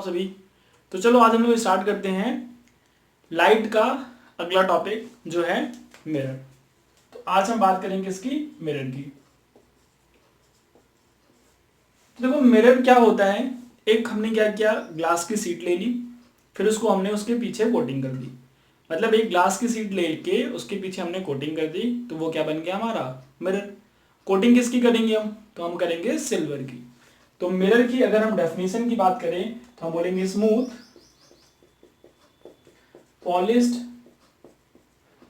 सभी। तो चलो आज हम लोग स्टार्ट करते हैं लाइट का अगला टॉपिक जो है मिरर। तो आज हम बात करेंगे इसकी मिरर की। तो देखो मिरर क्या होता है, एक हमने क्या किया, ग्लास की शीट ले ली, फिर उसको हमने उसके पीछे कोटिंग कर दी। मतलब एक ग्लास की शीट लेके उसके पीछे हमने कोटिंग कर दी, तो वो क्या बन गया हमारा मिरर। कोटिंग किसकी करेंगे हम, तो हम करेंगे सिल्वर की। तो मिरर की अगर हम डेफिनेशन की बात करें तो हम बोलेंगे smooth polished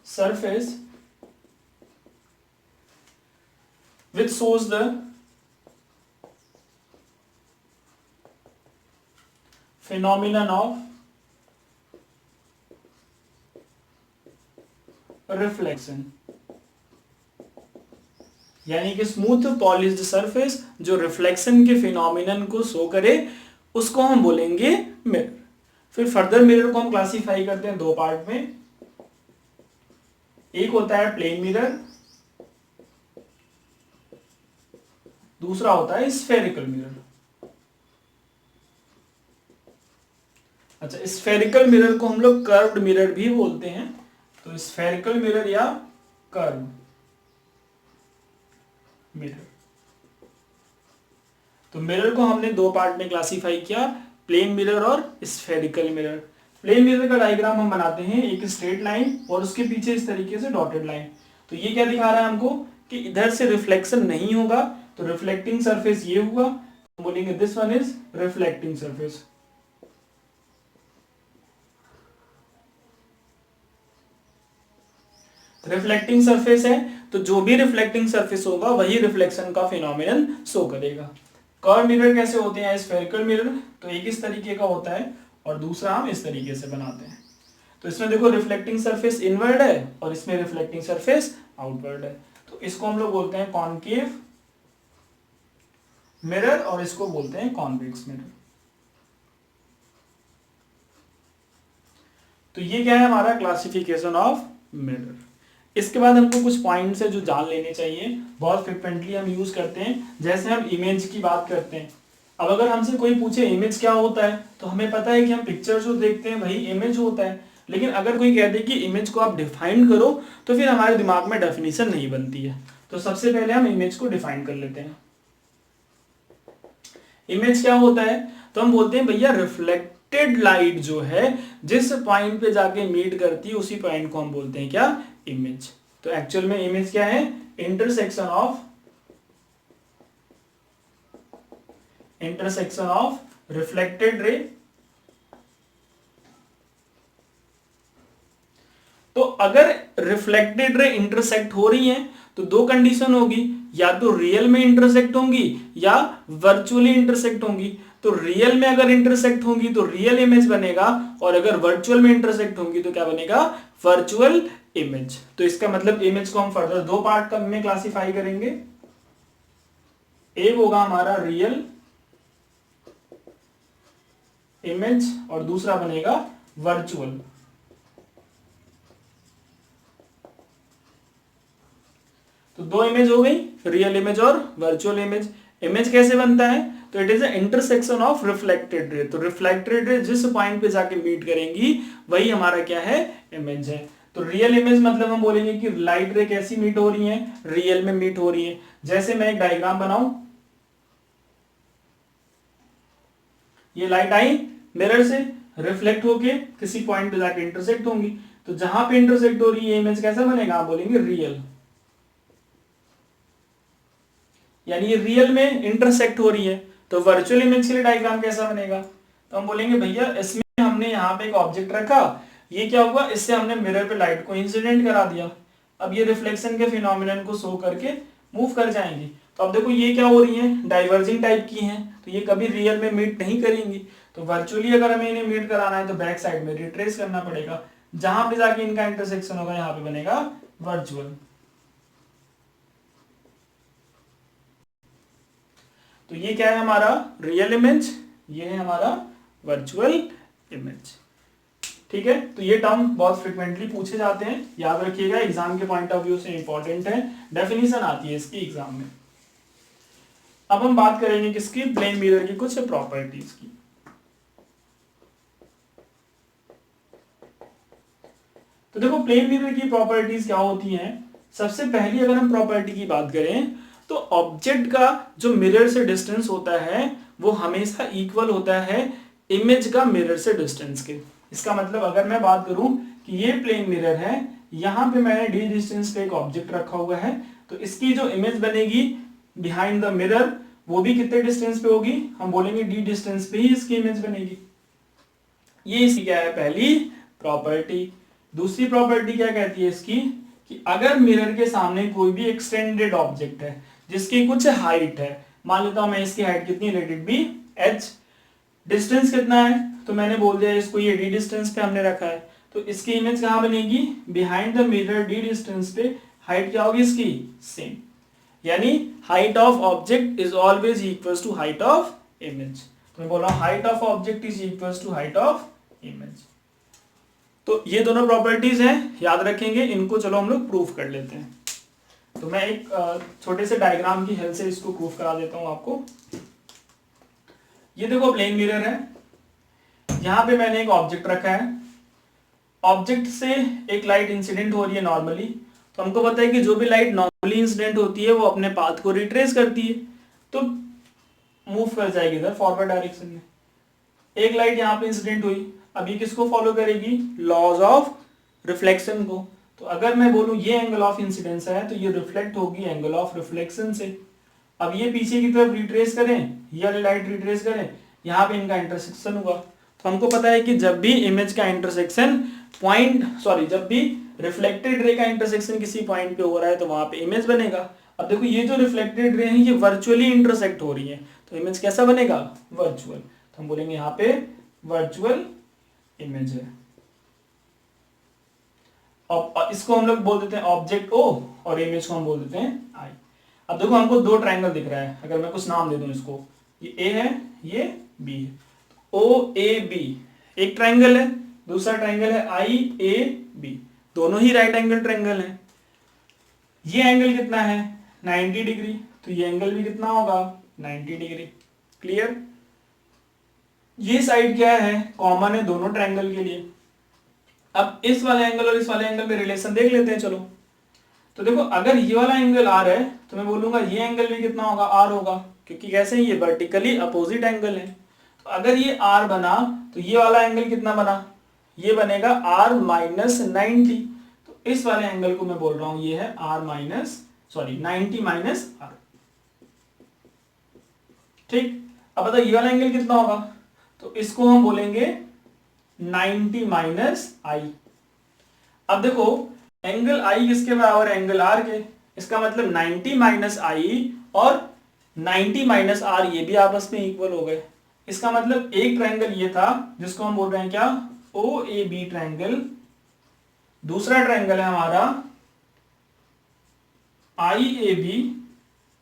surface which shows the phenomenon of reflection. यानी कि स्मूथ पॉलिश्ड सरफेस जो रिफ्लेक्शन के फिनोमिनन को शो करे उसको हम बोलेंगे मिरर। फिर फर्दर मिरर को हम क्लासिफाई करते हैं दो पार्ट में। एक होता है प्लेन मिरर, दूसरा होता है स्फेरिकल मिरर। अच्छा, स्फेरिकल मिरर को हम लोग कर्व्ड मिरर भी बोलते हैं। तो स्फेरिकल मिरर या कर्व मिरर। तो मिरर को हमने दो पार्ट में क्लासिफाई किया, प्लेन मिरर और स्फेरिकल मिरर। प्लेन मिरर का डायग्राम हम बनाते हैं, एक स्ट्रेट लाइन और उसके पीछे इस तरीके से डॉटेड लाइन। तो ये क्या दिखा रहा है हमको कि इधर से रिफ्लेक्शन नहीं होगा, तो रिफ्लेक्टिंग सरफेस ये हुआ, तो बोलेंगे this one is reflecting surface. Reflecting surface है तो जो भी रिफ्लेक्टिंग सरफेस होगा वही रिफ्लेक्शन का फिनोमिनन शो करेगा। कर्व मिरर कैसे होते हैं, स्फेरिकल मिरर तो एक इस तरीके का होता है और दूसरा हम इस तरीके से बनाते हैं। तो इसमें देखो रिफ्लेक्टिंग सरफेस इनवर्ड है और इसमें रिफ्लेक्टिंग सरफेस आउटवर्ड है। तो इसको हम लोग बोलते हैं कॉनकेव मिरर और इसको बोलते हैं कॉन्वेक्स मिरर। तो ये क्या है हमारा क्लासिफिकेशन ऑफ मिरर। इसके बाद हमको कुछ पॉइंट्स है जो जान लेने चाहिए, बहुत फ्रिक्वेंटली हम यूज करते हैं। जैसे हम इमेज की बात करते हैं, अब अगर हमसे कोई पूछे इमेज क्या होता है तो हमें पता है कि हम पिक्चर जो देखते हैं वही इमेज होता है। लेकिन अगर कोई कह दे कि इमेज को आप डिफाइन करो तो फिर हमारे दिमाग में डेफिनेशन नहीं बनती है। तो सबसे पहले हम इमेज को डिफाइन कर लेते हैं। इमेज क्या होता है, तो हम बोलते हैं भैया रिफ्लेक्टेड लाइट जो है जिस पॉइंट पे जाके मीट करती है उसी पॉइंट को हम बोलते हैं क्या, इमेज। तो एक्चुअल में इमेज क्या है, इंटरसेक्शन ऑफ रिफ्लेक्टेड रे। तो अगर रिफ्लेक्टेड रे इंटरसेक्ट हो रही है तो दो कंडीशन होगी, या तो रियल में इंटरसेक्ट होंगी या वर्चुअली इंटरसेक्ट होंगी। तो रियल में अगर इंटरसेक्ट होंगी तो रियल इमेज बनेगा और अगर वर्चुअल में इंटरसेक्ट होंगी तो क्या बनेगा, वर्चुअल इमेज। तो इसका मतलब इमेज को हम फर्दर दो पार्ट में क्लासिफाई करेंगे। एक होगा हमारा रियल इमेज और दूसरा बनेगा वर्चुअल। तो दो इमेज हो गई, रियल इमेज और वर्चुअल इमेज। इमेज कैसे बनता है, तो it is the intersection of reflected ray. तो रिफ्लेक्टेड रे जिस पॉइंट पे जाके मीट करेंगी वही हमारा क्या है, इमेज है। तो रियल इमेज मतलब हम बोलेंगे कि लाइट रे कैसी मीट हो रही है, रियल में मीट हो रही है। जैसे मैं एक डायग्राम बनाऊं, ये लाइट आई मिरर से रिफ्लेक्ट होके किसी पॉइंट पे जाके इंटरसेक्ट होंगी, तो जहां पे इंटरसेक्ट हो रही है इमेज कैसा बनेगा, आप बोलेंगे रियल। यानी ये रियल में इंटरसेक्ट हो रही है। तो वर्चुअल इमेज के लिए डायग्राम कैसा बनेगा, तो हम बोलेंगे भैया इसमें हमने यहाँ पे एक ऑब्जेक्ट रखा, ये क्या हुआ, इससे हमने मिरर पे लाइट को इंसिडेंट करा दिया। अब ये रिफ्लेक्शन के फिनोमिनन को शो करके मूव कर जाएंगी। तो अब देखो ये क्या हो रही है, डाइवर्जिंग टाइप की हैं, तो ये कभी रियल में मीट नहीं करेंगी। तो वर्चुअली अगर हमें इन्हें मीट कराना है तो बैक साइड में रिट्रेस करना पड़ेगा, जहां पे जाके इनका इंटरसेक्शन होगा यहाँ पे बनेगा वर्चुअल। तो ये क्या है हमारा रियल इमेज, ये है हमारा वर्चुअल इमेज। ठीक है, तो ये टर्म बहुत फ्रिक्वेंटली पूछे जाते हैं, याद रखिएगा, एग्जाम के पॉइंट ऑफ व्यू से इंपॉर्टेंट है, डेफिनेशन आती है इसकी एग्जाम में। अब हम बात करेंगे किसकी, प्लेन मिरर की कुछ प्रॉपर्टीज की। तो देखो प्लेन मिरर की प्रॉपर्टीज क्या होती हैं। सबसे पहली अगर हम प्रॉपर्टी की बात करें तो ऑब्जेक्ट का जो मिरर से डिस्टेंस होता है वो हमेशा इक्वल होता है इमेज का मिरर से डिस्टेंस के। इसका मतलब अगर मैं बात करूं कि ये प्लेन मिरर है, यहां पे मैंने डी डिस्टेंस पे एक ऑब्जेक्ट रखा हुआ है, तो इसकी जो इमेज बनेगी बिहाइंड द मिरर वो भी कितने डिस्टेंस पे होगी, हम बोलेंगे डी डिस्टेंस पे ही इसकी इमेज बनेगी। ये इसकी क्या है पहली प्रॉपर्टी। दूसरी प्रॉपर्टी क्या कहती है इसकी कि अगर मिरर के सामने कोई भी एक्सटेंडेड ऑब्जेक्ट है जिसकी कुछ हाइट है, मान लेता हूं मैं इसकी हाइट कितनी, let it be h, distance कितना है तो मैंने बोल दिया इसको ये डी डिस्टेंस पे हमने रखा है, तो इसकी इमेज कहां बनेगी, behind the mirror D distance पे हाइट क्या होगी इसकी सेम, यानी height of object is always equals to height of image. तो मैं बोल रहा हूं height of object is equals to height of image. तो ये दोनों प्रॉपर्टीज हैं, याद रखेंगे इनको। चलो हम लोग प्रूफ कर लेते हैं। तो मैं एक छोटे से डायग्राम की हेल्प से इसको प्रूफ करा देता हूं आपको। ये देखो प्लेन मिरर है, यहां पे मैंने एक ऑब्जेक्ट रखा है, ऑब्जेक्ट से एक लाइट इंसिडेंट हो रही है नॉर्मली, तो हमको पता है कि जो भी लाइट नॉर्मली इंसिडेंट होती है वो अपने पाथ को रिट्रेस करती है, तो मूव कर जाएगी इधर फॉरवर्ड डायरेक्शन में। एक लाइट यहाँ पे इंसिडेंट हुई, अब ये किसको फॉलो करेगी, लॉज ऑफ रिफ्लेक्शन को। तो अगर मैं बोलूं ये एंगल ऑफ इंसिडेंस है तो ये रिफ्लेक्ट होगी एंगल ऑफ रिफ्लेक्शन से। अब ये पीछे की तरफ रिट्रेस करें, ये लाइट रिट्रेस करें, यहाँ पे इनका इंटरसेक्शन हुआ, तो हमको पता है कि जब भी इमेज का इंटरसेक्शन जब भी रिफ्लेक्टेड रे का इंटरसेक्शन किसी पॉइंट पे हो रहा है तो वहां पे इमेज बनेगा। अब देखो ये जो रिफ्लेक्टेड रे है ये वर्चुअली इंटरसेक्ट हो रही है, तो इमेज कैसा बनेगा, वर्चुअल। तो हम बोलेंगे यहाँ पे वर्चुअल इमेज है। अब इसको हम लोग बोल देते हैं ऑब्जेक्ट ओ और इमेज को हम बोल देते हैं आई। अब देखो हमको दो ट्रायंगल दिख रहा है, अगर मैं कुछ नाम दे दूं इसको, ये ए है ये बी है, ओ ए बी एक ट्रायंगल है, दूसरा ट्रायंगल है आई ए बी, दोनों ही राइट एंगल ट्रायंगल है। ये एंगल कितना है 90 डिग्री, तो ये एंगल भी कितना होगा 90 डिग्री। क्लियर। ये साइड क्या है, कॉमन है दोनों ट्रायंगल के लिए। अब इस वाले एंगल और इस वाले एंगल में रिलेशन देख लेते हैं। चलो तो देखो अगर ये वाला एंगल आर है तो मैं बोलूंगा ये एंगल भी कितना होगा, आर होगा, क्योंकि कैसे ये वर्टिकली अपोजिट एंगल है। तो अगर ये आर बना तो ये वाला एंगल कितना बना, ये बनेगा आर माइनस 90। तो इस वाले एंगल को मैं बोल रहा हूं ये है आर माइनस 90 माइनस आर। ठीक। अब बताओ ये वाला एंगल कितना होगा, तो इसको हम बोलेंगे 90 माइनस आई। अब देखो एंगल आई किसके बराबर है, एंगल आर के, इसका मतलब 90 माइनस आई और 90 माइनस आर ये भी आपस में इक्वल हो गए। इसका मतलब एक ट्रायंगल ये था जिसको हम बोल रहे हैं क्या, ओ ए बी ट्रायंगल, दूसरा ट्रायंगल है हमारा आई ए बी,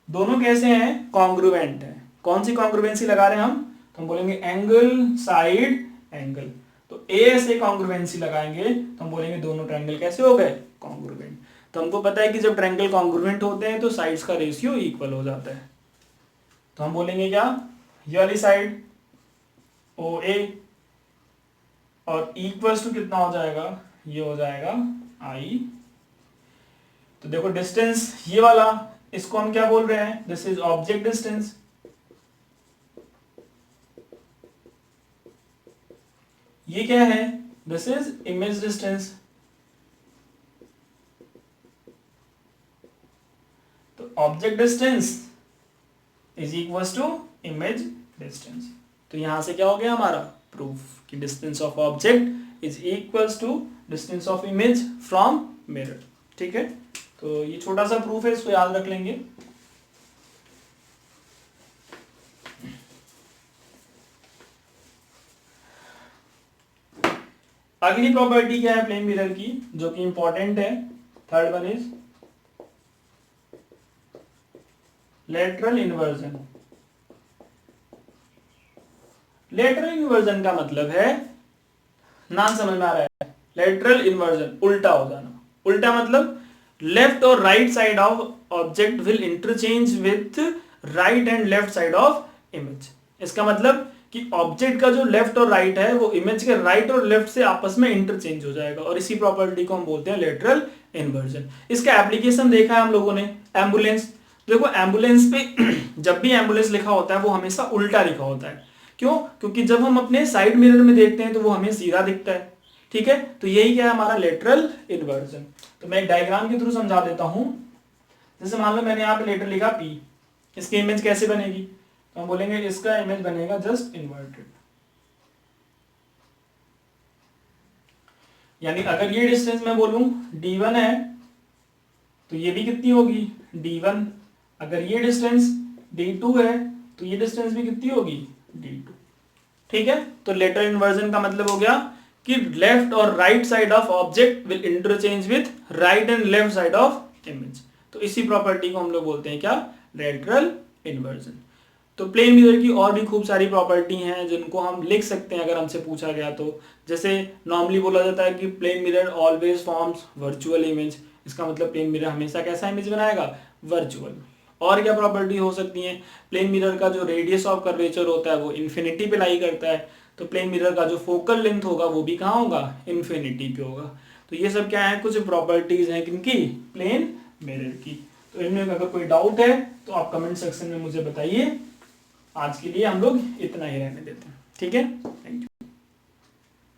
दोनों कैसे हैं, कॉन्ग्रुएंट है। कौन सी कॉन्ग्रुएंसी लगा रहे हैं हम, तो हम बोलेंगे एंगल साइड एंगल। तो ए से कॉन्ग्रुएंसी लगाएंगे तो हम बोलेंगे दोनों ट्रायंगल कैसे हो गए, कॉन्ग्रुएंट। तो हमको पता है कि जब ट्रायंगल कॉन्ग्रुएंट होते हैं तो साइड्स का रेशियो इक्वल हो जाता है। तो हम बोलेंगे क्या, ये वाली साइड ओ ए और इक्वल्स टू कितना हो जाएगा, ये हो जाएगा आई। तो देखो डिस्टेंस ये वाला, इसको हम क्या बोल रहे हैं, दिस इज ऑब्जेक्ट डिस्टेंस। ये क्या है, दिस इज इमेज डिस्टेंस। तो object distance is equals to image distance. तो यहां से क्या हो गया हमारा प्रूफ कि distance of object is equals to distance of image from mirror. ठीक है, तो ये छोटा सा प्रूफ है, इसको याद रख लेंगे। अगली प्रॉपर्टी क्या है प्लेन मिरर की जो कि इंपॉर्टेंट है, third one is lateral inversion. Lateral inversion का मतलब है, नाम समझ में आ रहा है, लेटरल इन्वर्जन उल्टा हो जाना। उल्टा मतलब लेफ्ट और right side of object will interchange with right and left side of image. इसका मतलब कि ऑब्जेक्ट का जो लेफ्ट और राइट है वो इमेज के राइट और लेफ्ट से आपस में इंटरचेंज हो जाएगा, और इसी प्रॉपर्टी को हम बोलते हैं लेटरल इन्वर्जन। इसका एप्लीकेशन देखा है हम लोगों ने, एम्बुलेंस। देखो एम्बुलेंस पे जब भी एम्बुलेंस लिखा होता है वो हमेशा उल्टा लिखा होता है। क्यों? क्योंकि जब हम अपने साइड मिरर में देखते हैं तो वो हमें सीधा दिखता है। ठीक है, तो यही क्या है हमारा लेटरल इन्वर्जन। तो मैं एक डायग्राम के थ्रू समझा देता हूं। जैसे मान लो मैंने यहाँ पे लेटर लिखा P, इसकी इमेज कैसे बनेगी? तो हम बोलेंगे इसका इमेज बनेगा जस्ट इन्वर्टेड। यानी अगर ये डिस्टेंस मैं बोलूं D1 है तो ये भी कितनी होगी? D1। अगर ये डिस्टेंस D2 है तो ये डिस्टेंस भी कितनी होगी? D2। ठीक है, तो लेटर इन्वर्जन का मतलब हो गया कि लेफ्ट और right side of object will interchange with right and left side of image. तो इसी प्रॉपर्टी को हम लोग बोलते हैं क्या? Lateral inversion. तो प्लेन मिरर की और भी खूब सारी प्रॉपर्टी हैं जिनको हम लिख सकते हैं अगर हमसे पूछा गया तो। जैसे नॉर्मली बोला जाता है कि plane mirror always forms virtual image. इसका मतलब प्लेन मिरर हमेशा कैसा इमेज बनाएगा? वर्चुअल। और क्या प्रॉपर्टी हो सकती है? प्लेन मिरर का जो रेडियस ऑफ कर्वेचर होता है वो इन्फिनिटी पे लाई करता है, तो प्लेन मिरर का जो फोकल लेंथ होगा वो भी कहाँ होगा? इन्फिनिटी पे होगा। तो ये सब क्या है? कुछ प्रॉपर्टीज हैं किनकी? प्लेन मिरर की। तो इनमें अगर कोई डाउट है तो आप कमेंट सेक्शन में मुझे बताइए। आज के लिए हम लोग इतना ही रहने देते हैं। ठीक है, थैंक यू।